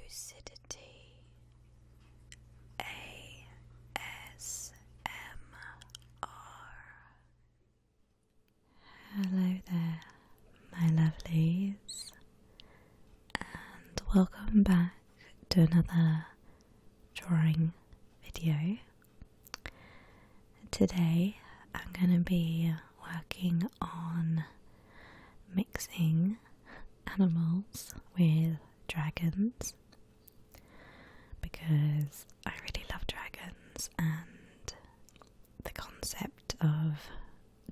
LadyLucidity ASMR. Hello there, my lovelies, and welcome back to another drawing video. Today I'm going to be working on mixing animals with dragons because I really love dragons, and the concept of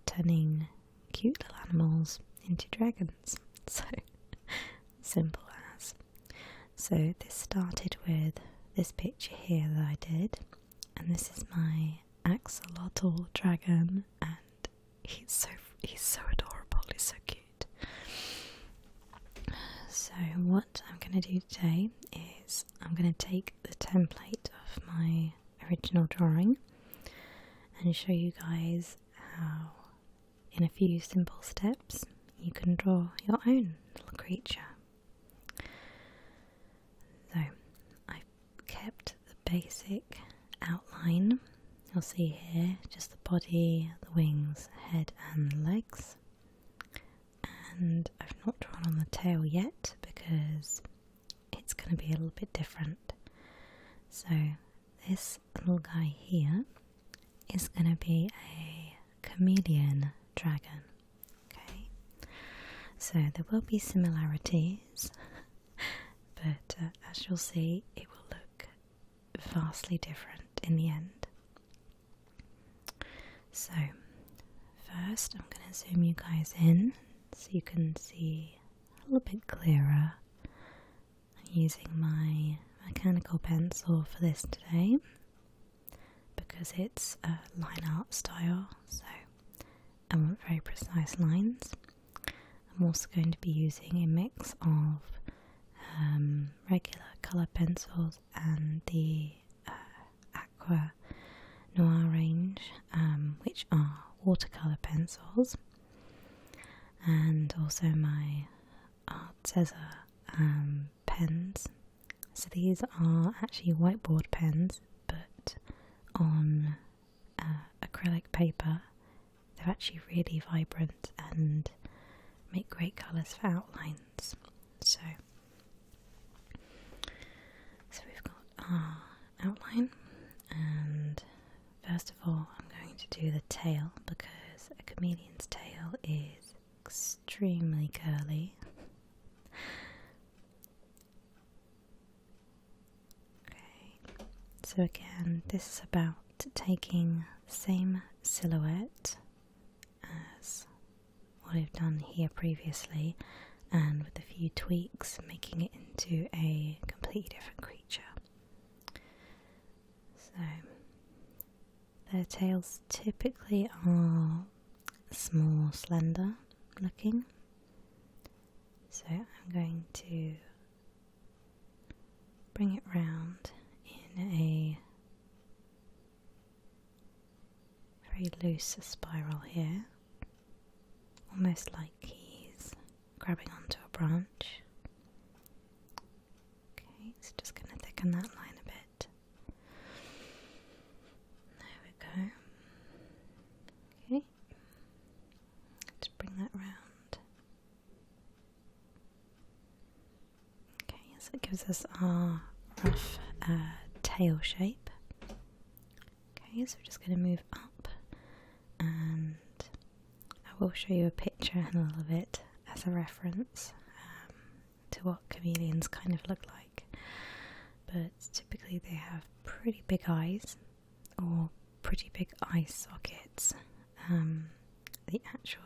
turning cute little animals into dragons. So simple as. So this started with this picture here that I did, and this is my axolotl dragon, and he's so adorable, he's so cute. So what I'm going to do today is I'm going to take the template of my original drawing and show you guys how in a few simple steps you can draw your own little creature. So I've kept the basic outline. You'll see here just the body, the wings, head and the legs. And I've not drawn on the tail yet because it's going to be a little bit different. So this little guy here is going to be a chameleon dragon. Okay, so there will be similarities, but as you'll see, it will look vastly different in the end. So first I'm going to zoom you guys in so you can see a little bit clearer. I'm using my mechanical pencil for this today because it's a line art style, so I want very precise lines. I'm also going to be using a mix of regular colour pencils and the Aquarell range, which are watercolour pencils, and also my Arteza pens. So these are actually whiteboard pens, but on acrylic paper. They're actually really vibrant and make great colours for outlines. So we've got our outline, and first of all I'm going to do the tail because a chameleon's tail is extremely curly. Okay, so again, this is about taking the same silhouette as what I've done here previously, and with a few tweaks making it into a completely different creature. So their tails typically are small, slender looking, so I'm going to bring it round in a very loose spiral here, almost like he's grabbing onto a branch. Okay, so just going to thicken that line a bit. There we go. Okay, just bring that round. Okay, so it gives us our rough tail shape. Okay, so we're just going to move up, and I will show you a picture in a little bit as a reference to what chameleons kind of look like. But typically they have pretty big eyes or pretty big eye sockets. The actual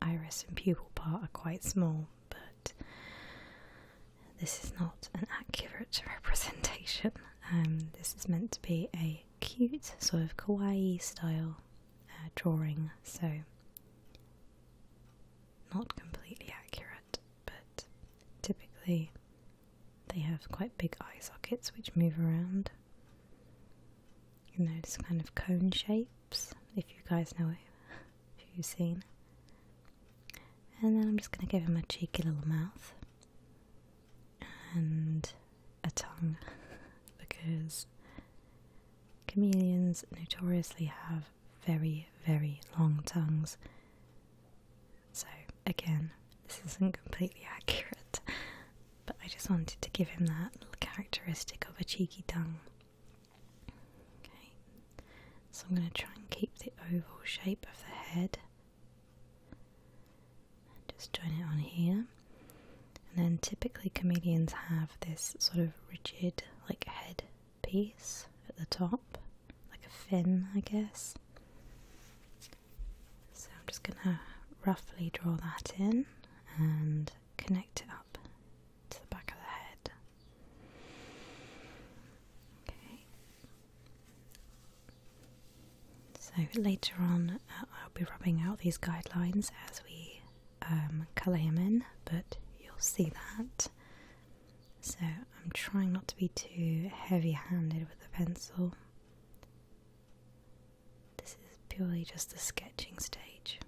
iris and pupil part are quite small, but this is not an accurate representation. This is meant to be a cute sort of kawaii style drawing, so not completely accurate, but typically they have quite big eye sockets which move around. You notice kind of cone shapes, if you guys know it, if you've seen. And then I'm just going to give him a cheeky little mouth and a tongue because chameleons notoriously have very, very long tongues. So again, this isn't completely accurate, but I just wanted to give him that little characteristic of a cheeky tongue. Okay, so I'm going to try and keep the oval shape of the head. Just join it on here. And then typically chameleons have this sort of rigid like head piece at the top, like a fin, I guess. So I'm just going to roughly draw that in and connect it up to the back of the head. Okay. So later on I'll be rubbing out these guidelines as we colour him in, but you'll see that. So I'm trying not to be too heavy-handed with the pencil. This is purely just the sketching stage.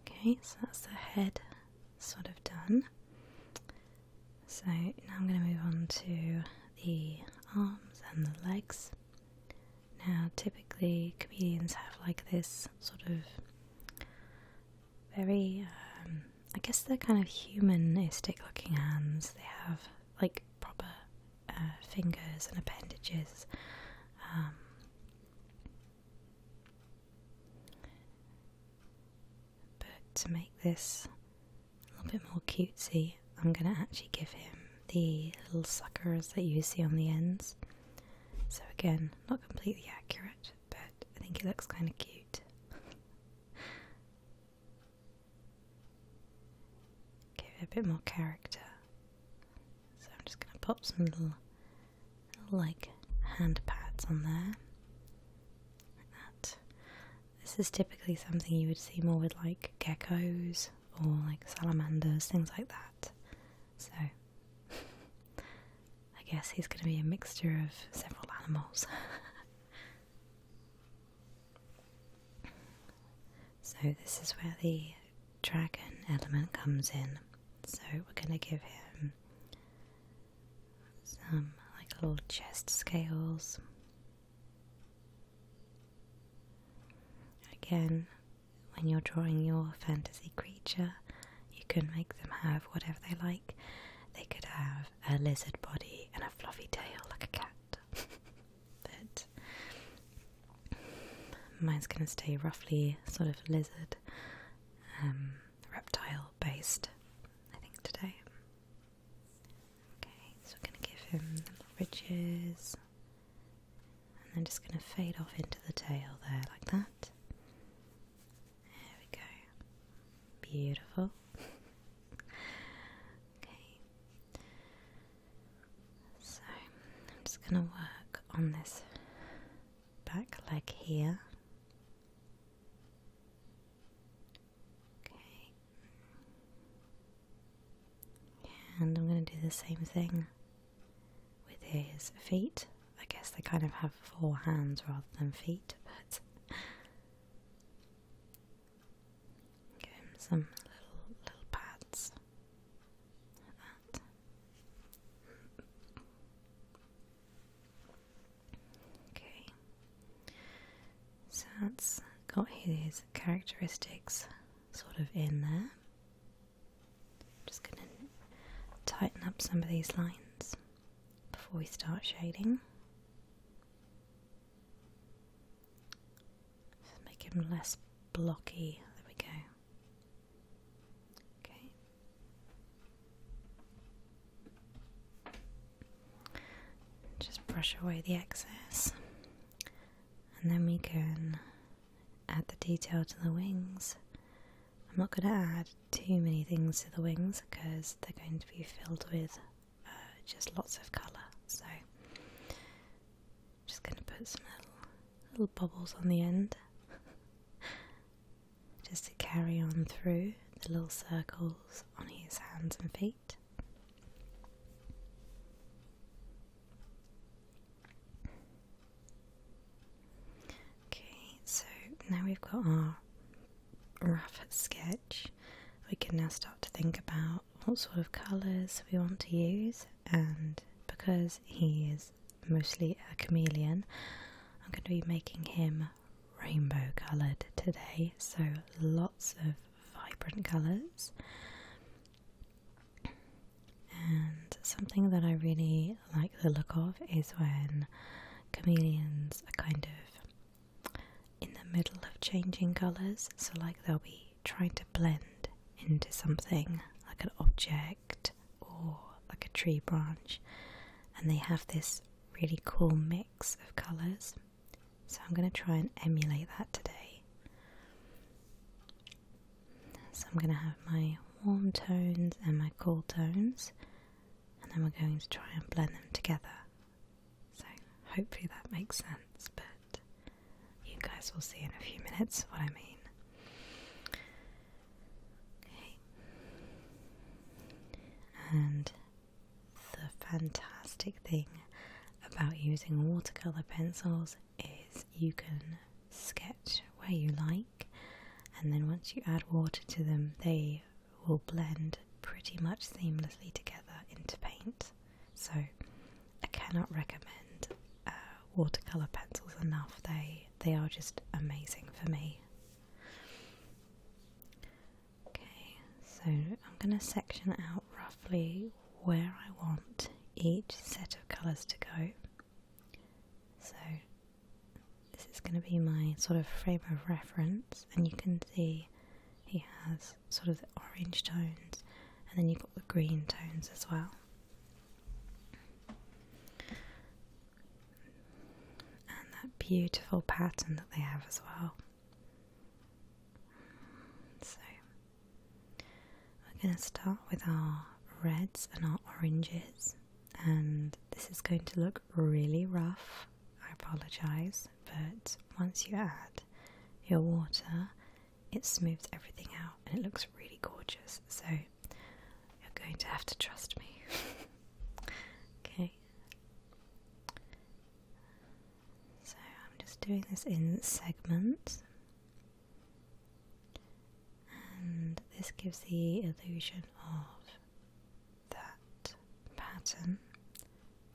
Okay, so that's the head sort of done. So now I'm going to move on to the arms and the legs. Now typically chameleons have like this sort of very, I guess they're kind of humanistic looking hands. They have like proper fingers and appendages. But to make this a little bit more cutesy, I'm going to actually give him the little suckers that you see on the ends. So again, not completely accurate, but I think he looks kind of cute. Give it a bit more character. So I'm just going to pop some little like hand pads on there. Like that. This is typically something you would see more with like geckos or like salamanders, things like that. So I guess he's going to be a mixture of several animals. So this is where the dragon element comes in. So we're going to give him some like little chest scales. Again, when you're drawing your fantasy creature, you can make them have whatever they like. They could have a lizard body and a fluffy tail like a cat. But mine's going to stay roughly sort of lizard, reptile based, I think, today. Okay, so we're going to give him little ridges and then just going to fade off into the tail there like that. There we go. Beautiful. Going to work on this back leg here. Okay. And I'm going to do the same thing with his feet. I guess they kind of have 4 hands rather than feet, but give him some little pads like that. So that's got his characteristics sort of in there. Just going to tighten up some of these lines before we start shading. Just make him less blocky. There we go. Okay. Just brush away the excess. And then we can add the detail to the wings. I'm not going to add too many things to the wings because they're going to be filled with just lots of colour. So I'm just going to put some little bubbles on the end just to carry on through the little circles on his hands and feet. Now we've got our rough sketch. we can now start to think about what sort of colours we want to use, and because he is mostly a chameleon, I'm going to be making him rainbow coloured today, so lots of vibrant colours. And something that I really like the look of is when chameleons are kind of in the middle of changing colours, so like they'll be trying to blend into something like an object or like a tree branch, and they have this really cool mix of colours. So I'm going to try and emulate that today. So I'm going to have my warm tones and my cool tones, and then we're going to try and blend them together. So hopefully that makes sense, but you guys will see in a few minutes what I mean. Okay. And the fantastic thing about using watercolour pencils is you can sketch where you like, and then once you add water to them they will blend pretty much seamlessly together into paint. So I cannot recommend watercolour pencils enough. They are just amazing for me. Okay, so I'm going to section out roughly where I want each set of colours to go. So this is going to be my sort of frame of reference, and you can see he has sort of the orange tones, and then you've got the green tones as well. And that beautiful pattern that they have as well. So we're going to start with our reds and our oranges, and this is going to look really rough. I apologise, but once you add your water it smooths everything out and it looks really gorgeous, so you're going to have to trust me. Okay, so I'm just doing this in segments, and this gives the illusion of that pattern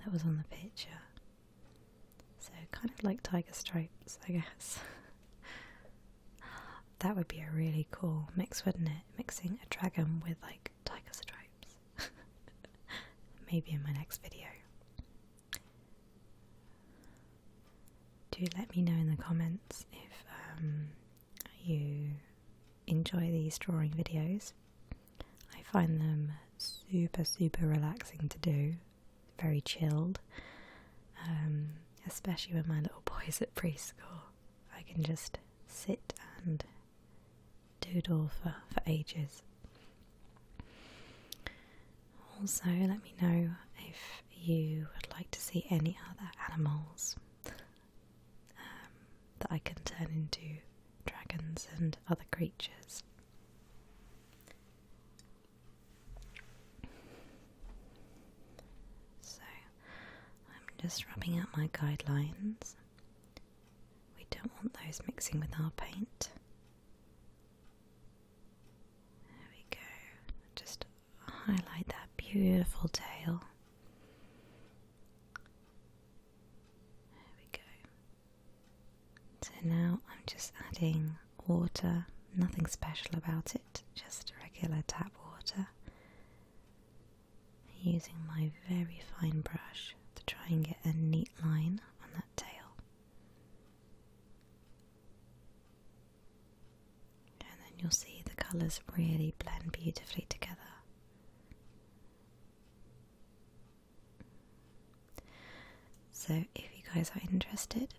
that was on the picture. So kind of like tiger stripes, I guess. That would be a really cool mix, wouldn't it? Mixing a dragon with like tiger stripes. Maybe in my next video. Do let me know in the comments if you enjoy these drawing videos. I find them super relaxing to do, very chilled, especially when my little boy's at preschool. I can just sit and doodle for ages. Also, let me know if you would like to see any other animals that I can turn into dragons and other creatures. So I'm just rubbing out my guidelines. We don't want those mixing with our paint. There we go. Just highlight that beautiful tail. There we go. So now I'm just adding water, nothing special about it, just regular tap water. Using my very fine brush to try and get a neat line on that tail. And then you'll see the colours really blend beautifully together. So if you guys are interested,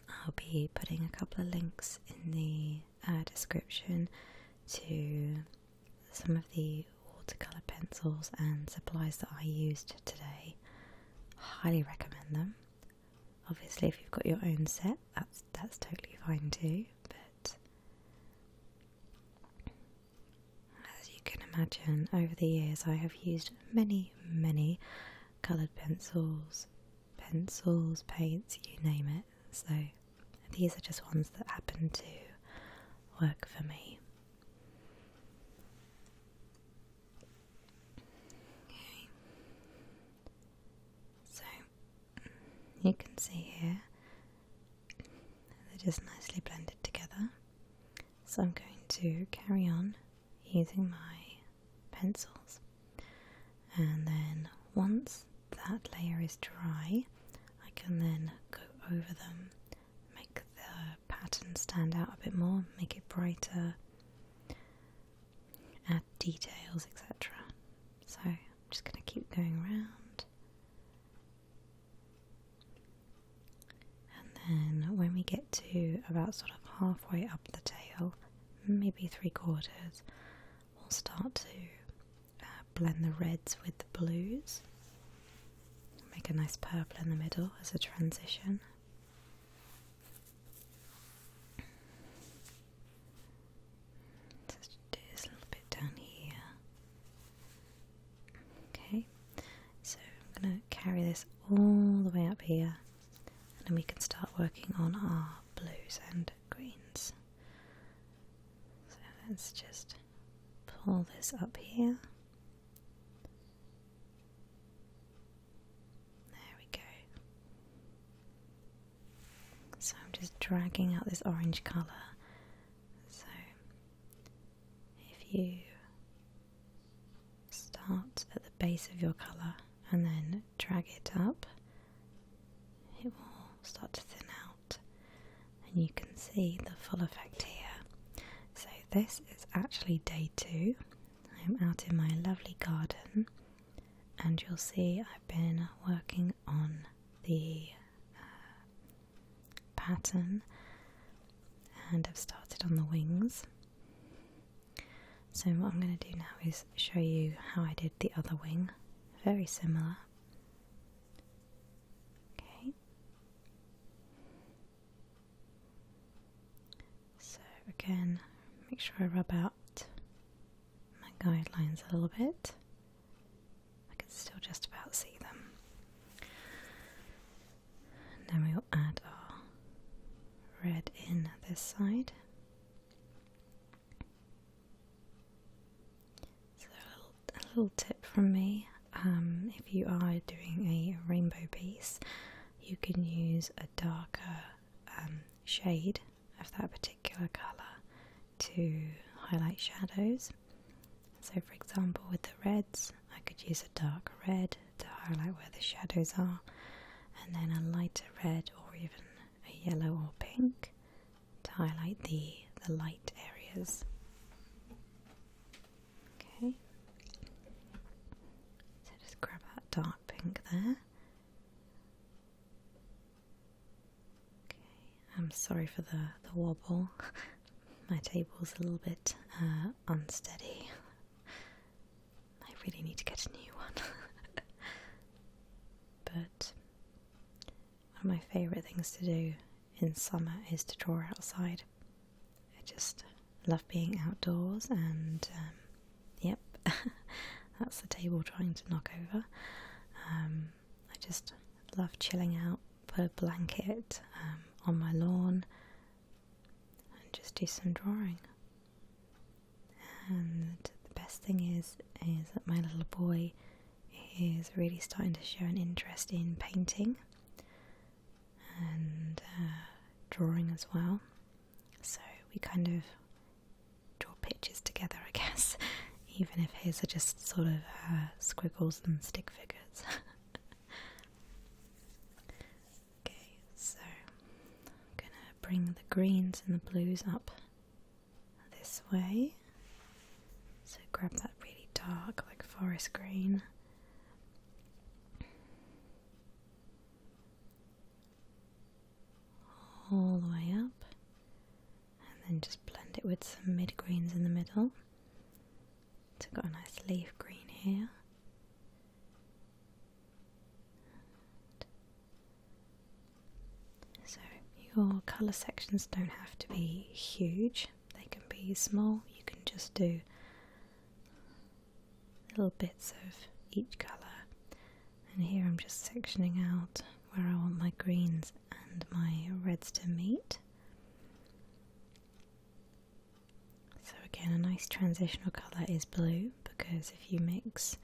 I'll be putting a couple of links in the description to some of the watercolour pencils and supplies that I used today. Highly recommend them. Obviously if you've got your own set, that's totally fine too, but as you can imagine, over the years I have used many coloured pencils, paints, you name it. So these are just ones that happen to work for me. just nicely blended together. So I'm going to carry on using my pencils, and then once that layer is dry, I can then go over them, make the pattern stand out a bit more, make it brighter, add details, etc. So I'm just going to keep going around, and then when we get to about sort of halfway up the tail, maybe 3/4, we'll start to blend the reds with the blues, make a nice purple in the middle as a transition. Let's do this a little bit down here. Okay, so I'm going to carry this all the way up here, and then we can start working on our blues and greens. So let's just pull this up here. So I'm just dragging out this orange colour. So if you start at the base of your colour and then drag it up, it will start to thin out, and you can see the full effect here. So this is actually day 2. I'm out in my lovely garden, and you'll see I've been working on the pattern, and I've started on the wings. So what I'm going to do now is show you how I did the other wing. Very similar. Okay. So again, make sure I rub out my guidelines a little bit. I can still just about see them. And then we'll add our red in this side. So a little tip from me, if you are doing a rainbow piece, you can use a darker shade of that particular colour to highlight shadows. So for example, with the reds, I could use a dark red to highlight where the shadows are, and then a lighter red or even a yellow or pink to highlight the light areas. Okay, so just grab that dark pink there. Okay, I'm sorry for the wobble. My table's a little bit unsteady. I really need to get a new one. But one of my favourite things to do in summer is to draw outside. I just love being outdoors, and yep, that's the table trying to knock over. I just love chilling out, put a blanket on my lawn and just do some drawing. And the best thing is that my little boy is really starting to show an interest in painting and drawing as well. So we kind of draw pictures together, I guess, even if his are just sort of squiggles and stick figures. Okay, so I'm gonna bring the greens and the blues up this way. So grab that really dark, like forest green. All the way up, and then just blend it with some mid-greens in the middle. So I've got a nice leaf green here. So your colour sections don't have to be huge, they can be small. You can just do little bits of each colour, and here I'm just sectioning out where I want my greens and my reds to meet. So again, a nice transitional colour is blue, because if you mix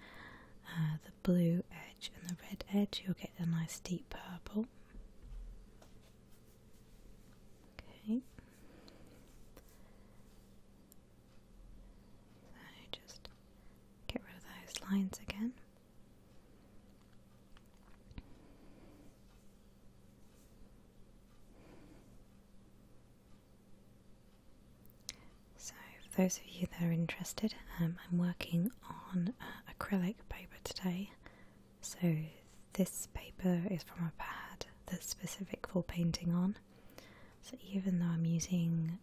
the blue edge and the red edge, you'll get a nice deep purple. Okay. lines again. So for those of you that are interested, I'm working on acrylic paper today. So this paper is from a pad that's specific for painting on. So even though I'm using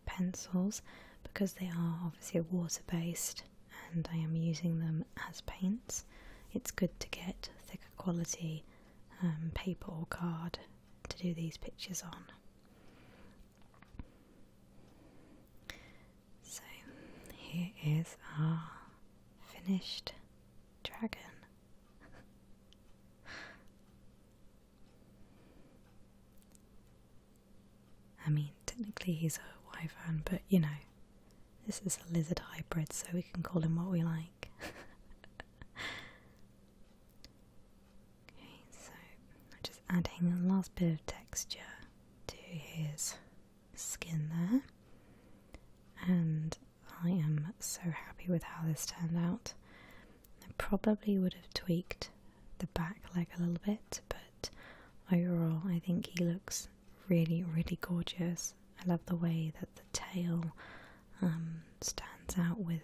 pencils, because they are obviously water-based and I am using them as paints, it's good to get thicker quality paper or card to do these pictures on. So here is our finished dragon. I mean, technically he's a wyvern, but you know, this is a lizard hybrid, so we can call him what we like. Okay, so I'm just adding a last bit of texture to his skin there, and I am so happy with how this turned out. I probably would have tweaked the back leg a little bit, but overall I think he looks really, really gorgeous. I love the way that the tail stands out with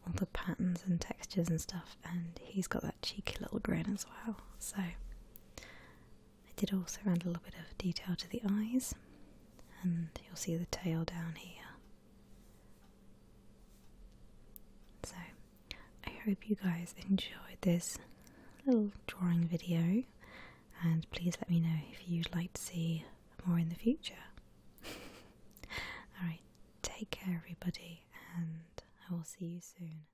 all the patterns and textures and stuff, and he's got that cheeky little grin as well. So I did also add a little bit of detail to the eyes, and you'll see the tail down here. So I hope you guys enjoyed this little drawing video, and please let me know if you'd like to see more in the future. Alright, take care everybody, and I will see you soon.